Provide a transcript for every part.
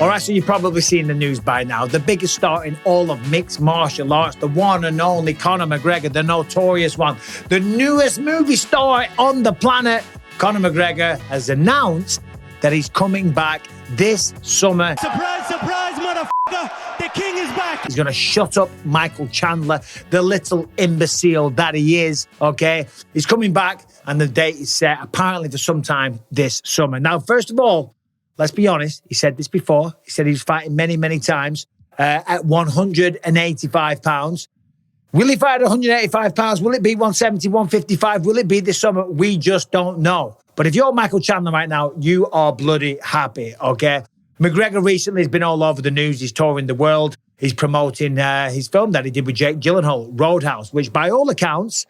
All right, so you've probably seen the news by now. The biggest star in all of mixed martial arts, the one and only Conor McGregor, the notorious one, the newest movie star on the planet. Conor McGregor has announced that he's coming back this summer. Surprise, surprise, motherfucker! The king is back! He's going to shut up Michael Chandler, the little imbecile that he is, okay? He's coming back, and the date is set, apparently, for sometime this summer. Now, first of all, let's be honest, he said this before. He said he was fighting many, many times at 185 pounds. Will he fight at 185 pounds? Will it be 170, 155? Will it be this summer? We just don't know. But if you're Michael Chandler right now, you are bloody happy, okay? McGregor recently has been all over the news. He's touring the world. He's promoting his film that he did with Jake Gyllenhaal, RoadHouse, which by all accounts,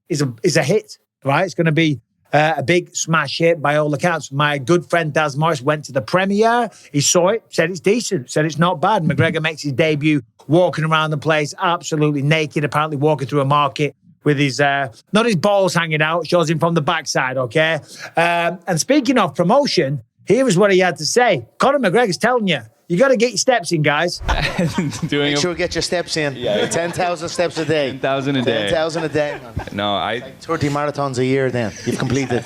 is a hit, right? It's going to be a big smash hit by all accounts. My good friend Daz Morris went to the premiere. He saw it, said it's decent, said it's not bad. McGregor makes his debut walking around the place absolutely naked, apparently walking through a market with his, not his balls hanging out, shows him from the backside, okay? And speaking of promotion, here is what he had to say. Conor McGregor's telling you, you got to get your steps in, guys. Make sure you get your steps in. Yeah. 10,000 steps a day. 10,000 a day. 10,000 a day. No, Like 30 marathons a year then. You've completed.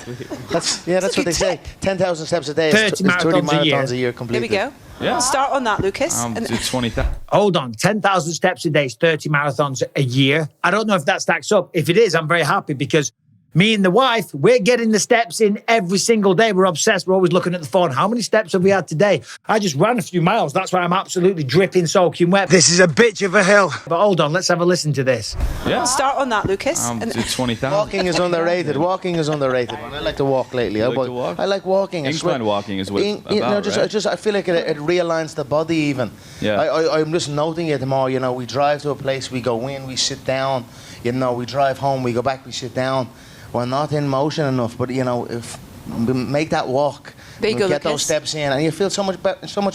That's what they say. 10,000 steps a day. 30 marathons a year completed. Here we go. Yeah. Start on that, Lucas. it's 20,000. Hold on, 10,000 steps a day is 30 marathons a year. I don't know if that stacks up. If it is, I'm very happy because me and the wife, we're getting the steps in every single day. We're obsessed. We're always looking at the phone. How many steps have we had today? I just ran a few miles. That's why I'm absolutely dripping, soaking wet. This is a bitch of a hill. But hold on, let's have a listen to this. Yeah. Start on that, Lucas. It's 20,000. Walking is underrated. Walking is underrated. I like to walk lately. You like to walk? I like walking. Incline walking is what it's about, right? I feel like it realigns the body even. Yeah. I'm just noting it more. You know, we drive to a place, we go in, we sit down. You know, we drive home, we go back, we sit down. We're not in motion enough, but you know, if we make that walk, there you go, get Lucas. those steps in, and you feel so much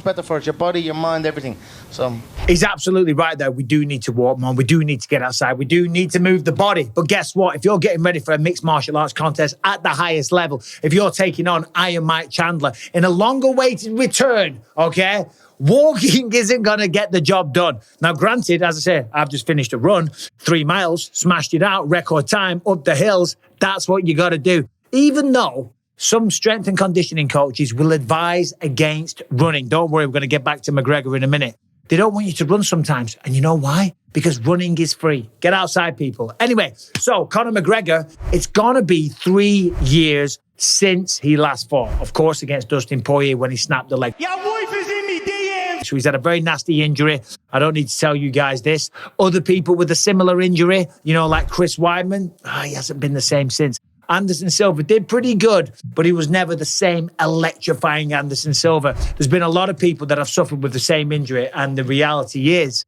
better for it, your body, your mind, everything. So he's absolutely right there. We do need to walk more. We do need to get outside. We do need to move the body. But guess what? If you're getting ready for a mixed martial arts contest at the highest level, if you're taking on Iron Mike Chandler in a longer-awaited return, okay? Walking isn't going to get the job done. Now, granted, as I said, I've just finished a run, 3 miles, smashed it out, record time, up the hills. That's what you got to do. Even though some strength and conditioning coaches will advise against running. Don't worry, we're going to get back to McGregor in a minute. They don't want you to run sometimes. And you know why? Because running is free. Get outside, people. Anyway, so Conor McGregor, it's going to be 3 years since he last fought. Of course, against Dustin Poirier when he snapped the leg. Your wife is in me DMs! So he's had a very nasty injury. I don't need to tell you guys this. Other people with a similar injury, you know, like Chris Weidman, he hasn't been the same since. Anderson Silva did pretty good, but he was never the same electrifying Anderson Silva. There's been a lot of people that have suffered with the same injury, and the reality is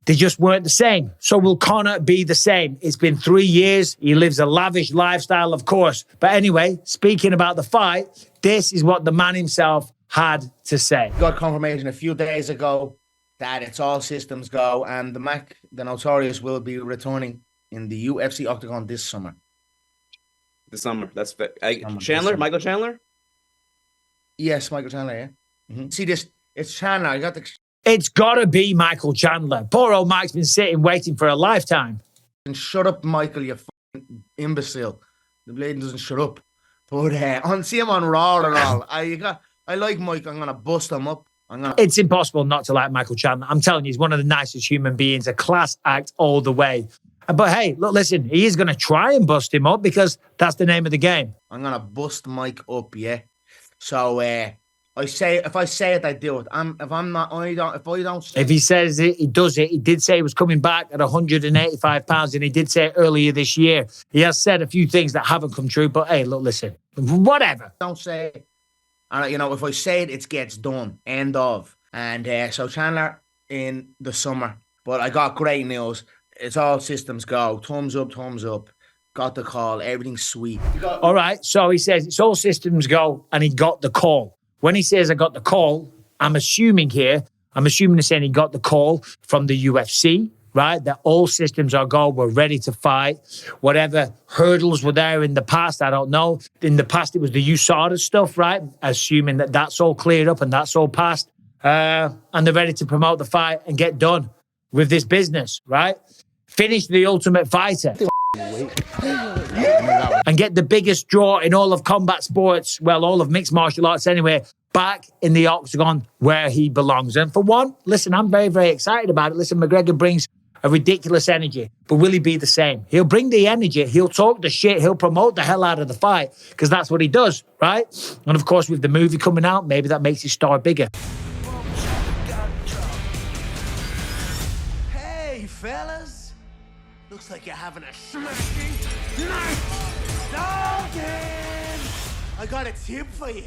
they just weren't the same. So will Conor be the same? It's been 3 years. He lives a lavish lifestyle, of course. But anyway, speaking about the fight, this is what the man himself had to say. Got confirmation a few days ago that it's all systems go, and the Notorious will be returning in the UFC Octagon this summer. This summer. That's Chandler, Michael Chandler. Yes, Michael Chandler. Yeah. See this? It's Chandler. I got the. It's got to be Michael Chandler. Poor old Mike's been sitting waiting for a lifetime. And shut up, Michael, you fucking imbecile. The blade doesn't shut up. But see him on Raw and all. I like Mike. I'm gonna bust him up. It's impossible not to like Michael Chandler. I'm telling you, he's one of the nicest human beings. A class act all the way. But hey, look, listen, he is going to try and bust him up because that's the name of the game. I'm going to bust Mike up, yeah. So, if I say it, I do it. If he says it, he does it. He did say he was coming back at 185 pounds, and he did say it earlier this year. He has said a few things that haven't come true, but hey, look, listen, whatever. Don't say it. And, you know, if I say it, it gets done. End of. And so Chandler in the summer. But I got great news. It's all systems go. Thumbs up, thumbs up. Got the call. Everything's sweet. All right. So he says it's all systems go, and he got the call. When he says I got the call, I'm assuming he's saying he got the call from the UFC, right? That all systems are go. We're ready to fight. Whatever hurdles were there in the past, I don't know. In the past, it was the USADA stuff, right? Assuming that that's all cleared up and that's all passed. And they're ready to promote the fight and get done with this business, right? Finish the Ultimate Fighter. And get the biggest draw in all of combat sports, well, all of mixed martial arts anyway, back in the octagon where he belongs. And for one, listen, I'm very, very excited about it. Listen, McGregor brings a ridiculous energy, but will he be the same? He'll bring the energy, he'll talk the shit, he'll promote the hell out of the fight, because that's what he does, right? And of course, with the movie coming out, maybe that makes his star bigger. Hey, fellas. Looks like you're having a smacking night. Doggen! I got a tip for you.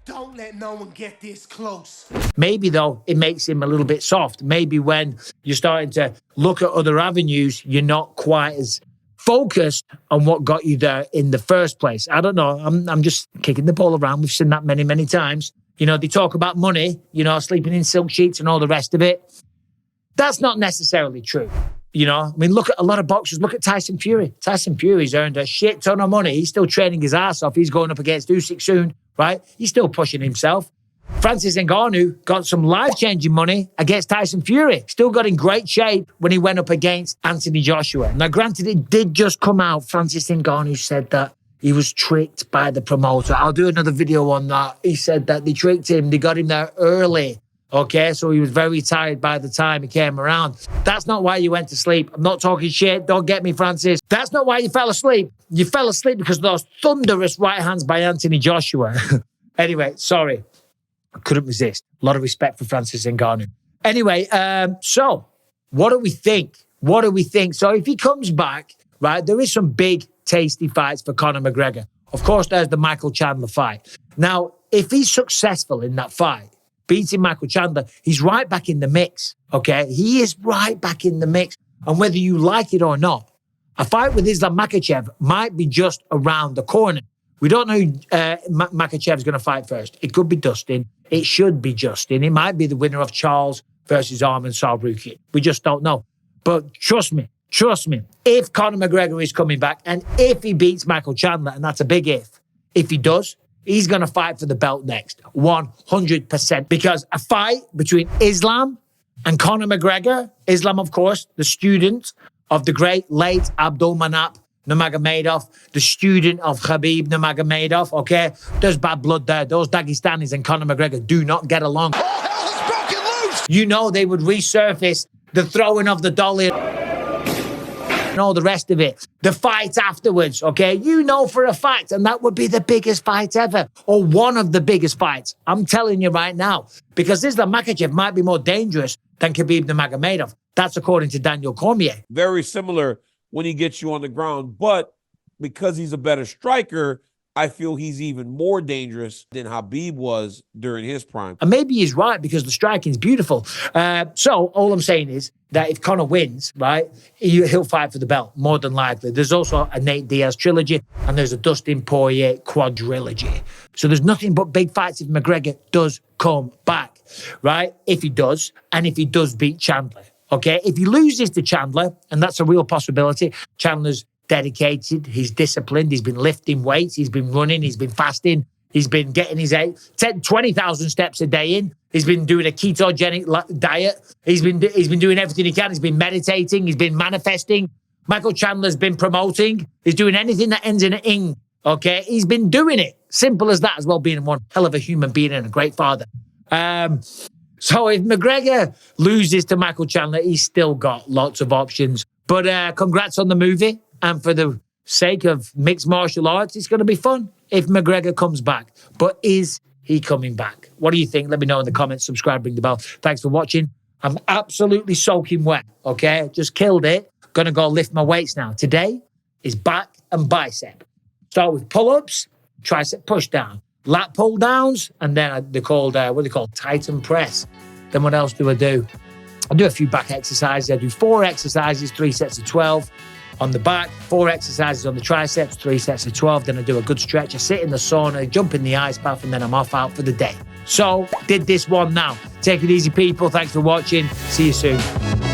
Don't let no one get this close. Maybe, though, it makes him a little bit soft. Maybe when you're starting to look at other avenues, you're not quite as focused on what got you there in the first place. I don't know. I'm just kicking the ball around. We've seen that many, many times. You know, they talk about money, you know, sleeping in silk sheets and all the rest of it. That's not necessarily true. You know, I mean, look at a lot of boxers. Look at Tyson Fury. Tyson Fury's earned a shit ton of money. He's still training his ass off. He's going up against Usyk soon, right? He's still pushing himself. Francis Ngannou got some life-changing money against Tyson Fury. Still got in great shape when he went up against Anthony Joshua. Now, granted, it did just come out. Francis Ngannou said that he was tricked by the promoter. I'll do another video on that. He said that they tricked him. They got him there early. Okay, so he was very tired by the time he came around. That's not why you went to sleep. I'm not talking shit. Don't get me, Francis. That's not why you fell asleep. You fell asleep because of those thunderous right hands by Anthony Joshua. Anyway, sorry. I couldn't resist. A lot of respect for Francis Ngannou. Anyway, so what do we think? What do we think? So if he comes back, right, there is some big, tasty fights for Conor McGregor. Of course, there's the Michael Chandler fight. Now, if he's successful in that fight, beating Michael Chandler, he's right back in the mix, okay? He is right back in the mix. And whether you like it or not, a fight with Islam Makhachev might be just around the corner. We don't know who Makhachev's going to fight first. It could be Dustin. It should be Justin. It might be the winner of Charles versus Arman Sarukian. We just don't know. But trust me, if Conor McGregor is coming back and if he beats Michael Chandler, and that's a big if he does, he's going to fight for the belt next, 100%. Because a fight between Islam and Conor McGregor, Islam, of course, the student of the great late Abdulmanap Nurmagomedov, the student of Khabib Nurmagomedov, okay? There's bad blood there. Those Dagestanis and Conor McGregor do not get along. All hell is broken loose! You know they would resurface the throwing of the dolly and all the rest of it. The fight afterwards, okay? You know for a fact, and that would be the biggest fight ever, or one of the biggest fights. I'm telling you right now, because Islam Makhachev might be more dangerous than Khabib Nurmagomedov. That's according to Daniel Cormier. Very similar when he gets you on the ground, but because he's a better striker, I feel he's even more dangerous than Khabib was during his prime. And maybe he's right because the striking is beautiful. So all I'm saying is that if Conor wins, right, he'll fight for the belt, more than likely. There's also a Nate Diaz trilogy and there's a Dustin Poirier quadrilogy. So there's nothing but big fights if McGregor does come back, right? If he does, and if he does beat Chandler, okay? If he loses to Chandler, and that's a real possibility, Chandler's dedicated, he's disciplined, he's been lifting weights, he's been running, he's been fasting, he's been getting his 20,000 steps a day in, he's been doing a ketogenic diet, he's been doing everything he can, he's been meditating, he's been manifesting. Michael Chandler's been promoting, he's doing anything that ends in an ing, okay? He's been doing it. Simple as that, as well, being one hell of a human being and a great father. So if McGregor loses to Michael Chandler, he's still got lots of options. But congrats on the movie. And for the sake of mixed martial arts, it's going to be fun if McGregor comes back. But is he coming back? What do you think? Let me know in the comments. Subscribe, ring the bell. Thanks for watching. I'm absolutely soaking wet, okay? Just killed it. Going to go lift my weights now. Today is back and bicep. Start with pull-ups, tricep push-down, lat pull-downs, and then they're called, what are they called? Titan press. Then what else do? I do a few back exercises. I do 4 exercises, 3 sets of 12. On the back, 4 exercises on the triceps, 3 sets of 12. Then I do a good stretch. I sit in the sauna, jump in the ice bath, and then I'm off out for the day. So, did this one now. Take it easy, people. Thanks for watching. See you soon.